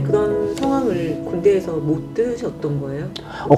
그런 상황을 군대에서 못 드셨던 거예요?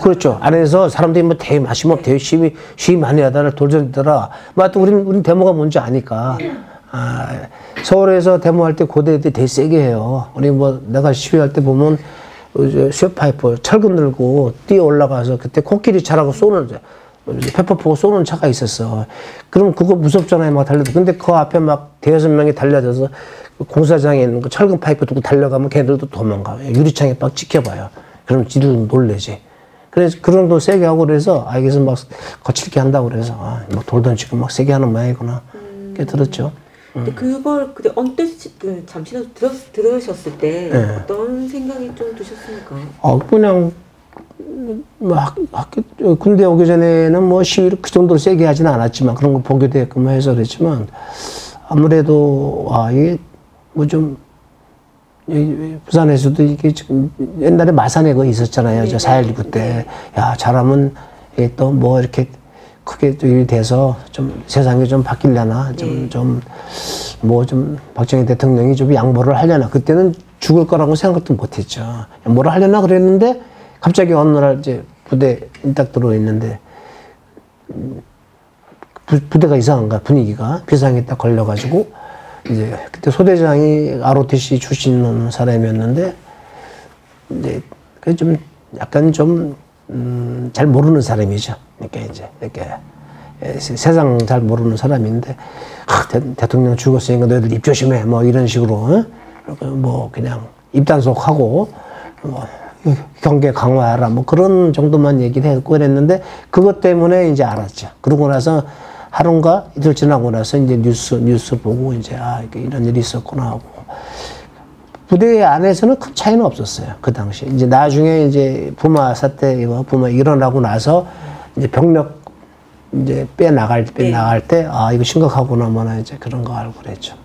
그렇죠. 안에서 사람들이 뭐 되게 마시면 되게 시위 많이 하다가 돌전더라. 뭐 또 우린 데모가 뭔지 아니까. 서울에서 데모할 때 고대들이 되게 세게 해요. 우리 뭐 내가 시위할 때 보면 쇠파이프 철근 들고 뛰어 올라가서 그때 코끼리 차라고 쏘는 페퍼포 쏘는 차가 있었어. 그럼 그거 무섭잖아요. 막 달려도. 근데 그 앞에 막 대여섯 명이 달려져서 공사장에 있는 그 철근 파이프 두고 달려가면 걔들도 도망가. 유리창에 막 지켜봐요. 그럼 지들 놀래지. 그래서 그 정도 세게 하고 그래서 여기서 막 거칠게 한다고 그래서 막 돌 던지고 막 세게 하는 모양이구나. 그게 들었죠. 근데 그걸 그때 언뜻 잠시라도 들으셨을 때 어떤 생각이 좀 드셨습니까? 그냥 뭐 군대 오기 전에는 뭐 시위를 그 정도로 세게 하지는 않았지만 그런 거 보기도 했고 뭐 해서 그랬지만 아무래도 이게 뭐 좀 부산에서도 이게 지금 옛날에 마산에 거 있었잖아요. 저 4.19 때. 야, 잘하면 또 뭐 이렇게 크게 일이 돼서 좀 세상이 좀 바뀌려나 뭐 좀 박정희 대통령이 좀 양보를 하려나. 그때는 죽을 거라고 생각도 못 했죠. 뭐를 하려나 그랬는데 갑자기 어느 날 이제 부대 딱 들어있는데 부대가 이상한가 분위기가 비상이 딱 걸려가지고 이제 그때 소대장이 ROTC 출신 사람이었는데 이제 그 좀 약간 좀 잘 모르는 사람이죠. 이렇게 세상 잘 모르는 사람인데 대통령 죽었으니까 너희들 입 조심해 뭐 이런 식으로 뭐 그냥 입단속하고 뭐 경계 강화하라 뭐 그런 정도만 얘기를 했고 그랬는데 그것 때문에 이제 알았죠. 그러고 나서 하루인가 이틀 지나고 나서 이제 뉴스 보고 이제 이런 일이 있었구나 하고 부대 안에서는 큰 차이는 없었어요. 그 당시 이제 나중에 이제 부마 사태 부마 일어나고 나서 이제 병력 이제 나갈 때 이거 심각하구나 뭐나 이제 그런 거 알고 그랬죠.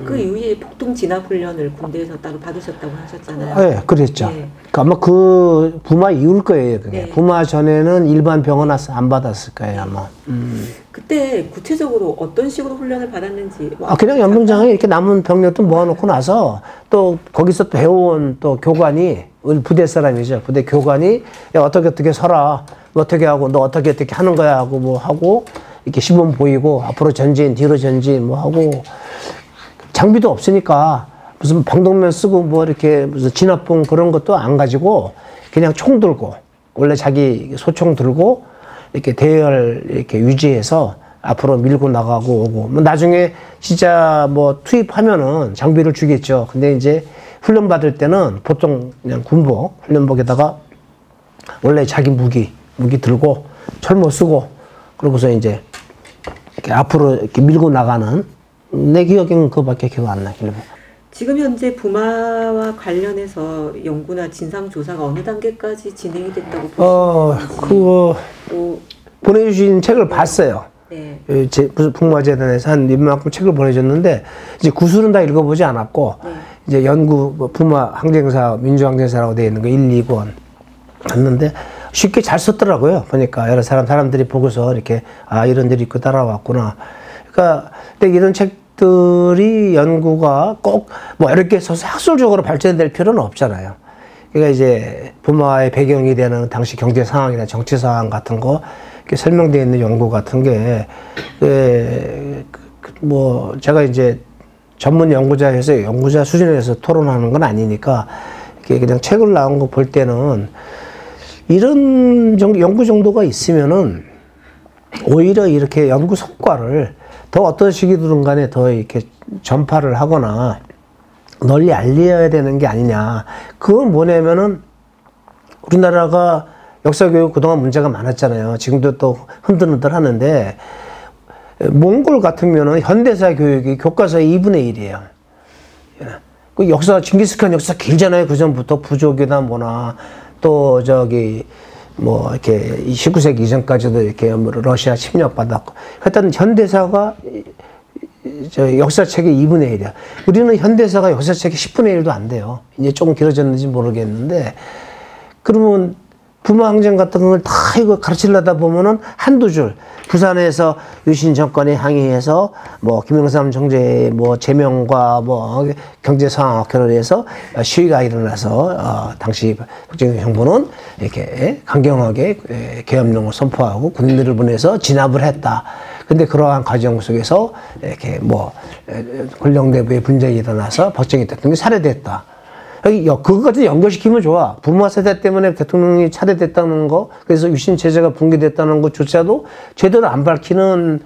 그 이후에 폭동 진압 훈련을 군대에서 따로 받으셨다고 하셨잖아요. 네, 그랬죠. 아마 그 부마 이후일 거예요, 그게. 부마 전에는 일반 병원 안 받았을 거예요, 아마. 그때 구체적으로 어떤 식으로 훈련을 받았는지. 그냥 연병장에 이렇게 남은 병력도 모아놓고 나서 또 거기서 또 해온 또 교관이, 우리 부대 사람이죠. 부대 교관이 야, 어떻게 서라. 어떻게 하고, 너 어떻게 하는 거야 하고 뭐 하고, 이렇게 시범 보이고, 앞으로 전진, 뒤로 전진 뭐 하고, 장비도 없으니까 무슨 방독면 쓰고 뭐 이렇게 무슨 진압봉 그런 것도 안 가지고 그냥 총 들고 원래 자기 소총 들고 이렇게 대열 이렇게 유지해서 앞으로 밀고 나가고 오고 뭐 나중에 진짜 뭐 투입하면은 장비를 주겠죠. 근데 이제 훈련 받을 때는 보통 그냥 군복 훈련복에다가 원래 자기 무기 들고 철모 쓰고 그러고서 이제 이렇게 앞으로 이렇게 밀고 나가는 내 기억에는 그거밖에 기억 안 나길래. 지금 현재 부마와 관련해서 연구나 진상 조사가 어느 단계까지 진행이 됐다고 보시는지? 그거 보내주신 책을 봤어요. 네. 무슨 부마재단에서 한 이만큼 책을 보내줬는데 이제 구술은 다 읽어보지 않았고 이제 연구 뭐 부마 항쟁사 민주항쟁사라고 되어 있는 거 1, 2권 봤는데 쉽게 잘 썼더라고요. 보니까 여러 사람들이 보고서 이렇게 이런 일이 있고 따라왔구나. 그러니까 근데 이런 책들이 연구가 꼭 뭐 이렇게 써서 학술적으로 발전될 필요는 없잖아요. 그러니까 이제 부마의 배경이 되는 당시 경제 상황이나 정치 상황 같은 거 이렇게 설명되어 있는 연구 같은 게 뭐 제가 이제 전문 연구자에서 연구자 수준에서 토론하는 건 아니니까 이렇게 그냥 책을 나온 거 볼 때는 이런 연구 정도가 있으면은 오히려 이렇게 연구 성과를 더 어떤 식이든 간에 더 이렇게 전파를 하거나 널리 알려야 되는 게 아니냐. 그건 뭐냐면은 우리나라가 역사교육 그동안 문제가 많았잖아요. 지금도 또 흔들흔들 하는데 몽골 같으면은 현대사 교육이 교과서의 2분의 1이에요. 그 역사, 징기스칸 역사 길잖아요. 그전부터 부족이나 뭐나 또 뭐 이렇게 19세기 이전까지도 이렇게 러시아 침략받았고 하여튼 현대사가 저 역사책의 2분의 1이야. 우리는 현대사가 역사책의 10분의 1도 안 돼요. 이제 조금 길어졌는지 모르겠는데, 그러면 부마 항쟁 같은 걸 다 이거 가르치려다 보면은 한두 줄. 부산에서 유신 정권에 항의해서 뭐 김영삼 총재의 뭐 제명과 뭐 경제 상황 악화를 해서 시위가 일어나서 당시 박정희 정부는 이렇게 강경하게 계엄령을 선포하고 군인들을 보내서 진압을 했다. 근데 그러한 과정 속에서 이렇게 뭐 권력 내부의 분쟁이 일어나서 박정희 대통령이 살해됐다. 그것까지 연결시키면 좋아. 부마 세대 때문에 대통령이 살해됐다는 거, 그래서 유신 체제가 붕괴됐다는 것조차도 제대로 안 밝히는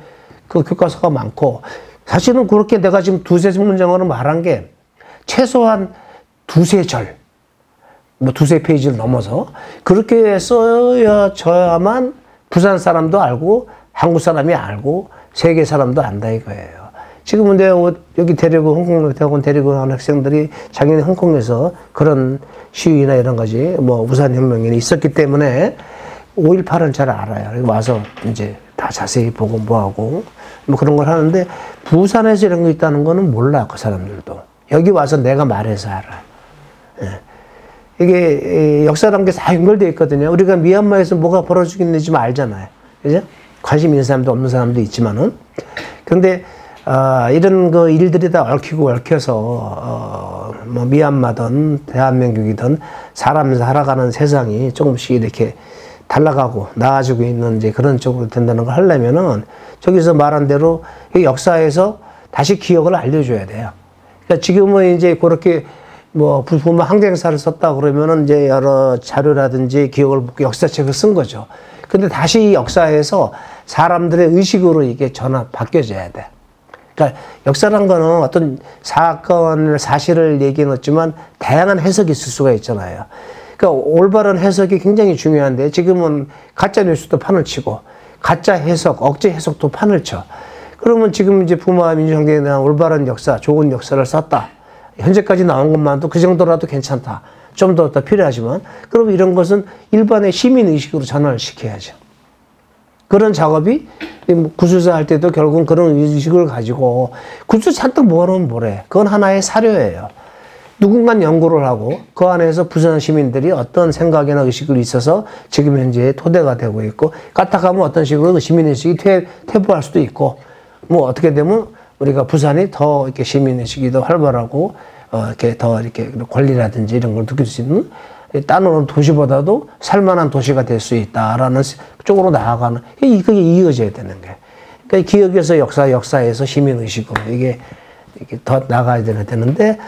그 교과서가 많고, 사실은 그렇게 내가 지금 두세 문장으로 말한 게 최소한 두세 절, 뭐 두세 페이지를 넘어서 그렇게 써야만 부산 사람도 알고 한국 사람이 알고 세계 사람도 안다 이거예요. 지금은 여기 데리고 홍콩 대학원 데리고 간 학생들이 작년에 홍콩에서 그런 시위나 이런 거지 뭐 우산혁명이 있었기 때문에 5.18은 잘 알아요. 그리고 와서 이제 다 자세히 보고 뭐하고 뭐 그런 걸 하는데 부산에서 이런 거 있다는 거는 몰라 그 사람들도. 여기 와서 내가 말해서 알아. 예. 이게 역사라는 게 다 연결되어 있거든요. 우리가 미얀마에서 뭐가 벌어지겠는지 좀 알잖아요. 그죠? 관심 있는 사람도 없는 사람도 있지만은. 그런데 이런 그 일들이 다 얽히고 얽혀서 뭐 미얀마든 대한민국이든 사람 살아가는 세상이 조금씩 이렇게 달라가고 나아지고 있는 이제 그런 쪽으로 된다는 걸 하려면은 저기서 말한 대로 이 역사에서 다시 기억을 알려줘야 돼요. 그러니까 지금은 이제 그렇게 뭐 부마 항쟁사를 썼다 그러면은 이제 여러 자료라든지 기억을 묻고 역사책을 쓴 거죠. 근데 다시 역사에서 사람들의 의식으로 이게 바뀌어져야 돼. 그러니까 역사란 거는 어떤 사건, 사실을 얘기해놓지만 다양한 해석이 있을 수가 있잖아요. 그러니까 올바른 해석이 굉장히 중요한데 지금은 가짜 뉴스도 판을 치고 가짜 해석, 억지 해석도 판을 쳐. 그러면 지금 이제 부마 민주항쟁에 대한 올바른 역사, 좋은 역사를 썼다. 현재까지 나온 것만도 그 정도라도 괜찮다. 좀 더 필요하지만 그럼 이런 것은 일반의 시민의식으로 전환을 시켜야죠. 그런 작업이 구술사 할 때도 결국은 그런 의식을 가지고 구술 잔뜩 모아놓으면 뭐래. 그건 하나의 사료예요. 누군가 연구를 하고 그 안에서 부산 시민들이 어떤 생각이나 의식을 있어서 지금 현재 토대가 되고 있고 까딱하면 어떤 식으로 시민의식이 퇴보할 수도 있고 뭐 어떻게 되면 우리가 부산이 더 이렇게 시민의식이 더 활발하고 이렇게 더 이렇게 권리라든지 이런 걸 느낄 수 있는 다른 도시보다도 살만한 도시가 될 수 있다라는 쪽으로 나아가는 그게 이어져야 되는 게. 그러니까 기억에서 역사에서 시민의식으로 이게 더 나가야 되는데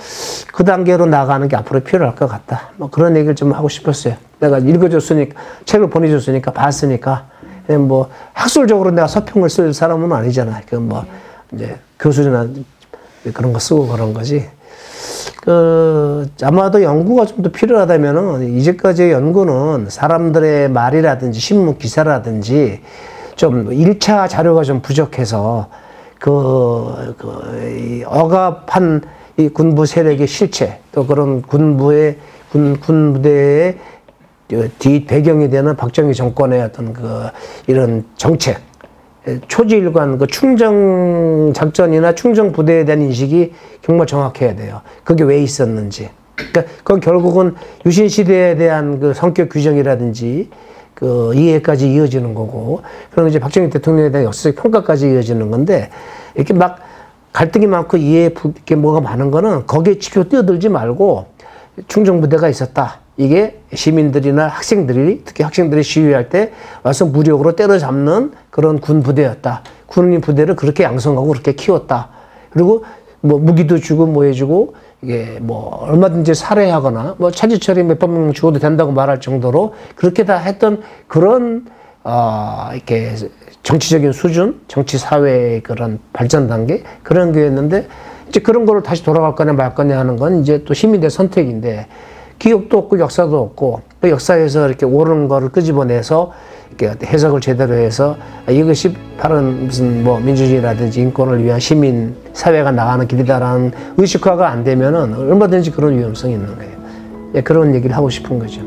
그 단계로 나가는 게 앞으로 필요할 것 같다. 뭐 그런 얘기를 좀 하고 싶었어요. 내가 읽어줬으니까 책을 보내줬으니까 봤으니까 뭐 학술적으로 내가 서평을 쓸 사람은 아니잖아. 그 뭐 이제 교수나 그런 거 쓰고 그런 거지. 아마도 연구가 좀 더 필요하다면은, 이제까지의 연구는 사람들의 말이라든지 신문 기사라든지 좀 1차 자료가 좀 부족해서 억압한 이 군부 세력의 실체, 또 그런 군부대의 뒤 배경이 되는 박정희 정권의 어떤 이런 정책, 초지일관 충정 작전이나 충정 부대에 대한 인식이 정말 정확해야 돼요. 그게 왜 있었는지. 그러니까 그건 결국은 유신 시대에 대한 성격 규정이라든지 이해까지 이어지는 거고, 그럼 이제 박정희 대통령에 대한 역사적 평가까지 이어지는 건데, 이렇게 막 갈등이 많고 이렇게 뭐가 많은 거는 거기에 치켜 뛰어들지 말고 충정 부대가 있었다. 이게 시민들이나 학생들이, 특히 학생들이 시위할 때 와서 무력으로 때려잡는 그런 군 부대였다. 군인 부대를 그렇게 양성하고 그렇게 키웠다. 그리고 뭐 무기도 주고 뭐 해주고 이게 뭐 얼마든지 살해하거나 뭐 차지 처리 몇 번 죽어도 된다고 말할 정도로 그렇게 다 했던 그런 이렇게 정치적인 수준, 정치 사회의 그런 발전 단계 그런 게였는데, 이제 그런 거를 다시 돌아갈 거냐 말 거냐 하는 건 이제 또 시민의 선택인데, 기억도 없고 역사도 없고 그 역사에서 이렇게 옳은 거를 끄집어내서 이렇게 해석을 제대로 해서 이것이 바른 무슨 뭐 민주주의라든지 인권을 위한 시민 사회가 나가는 길이다라는 의식화가 안 되면은 얼마든지 그런 위험성이 있는 거예요. 그런 얘기를 하고 싶은 거죠.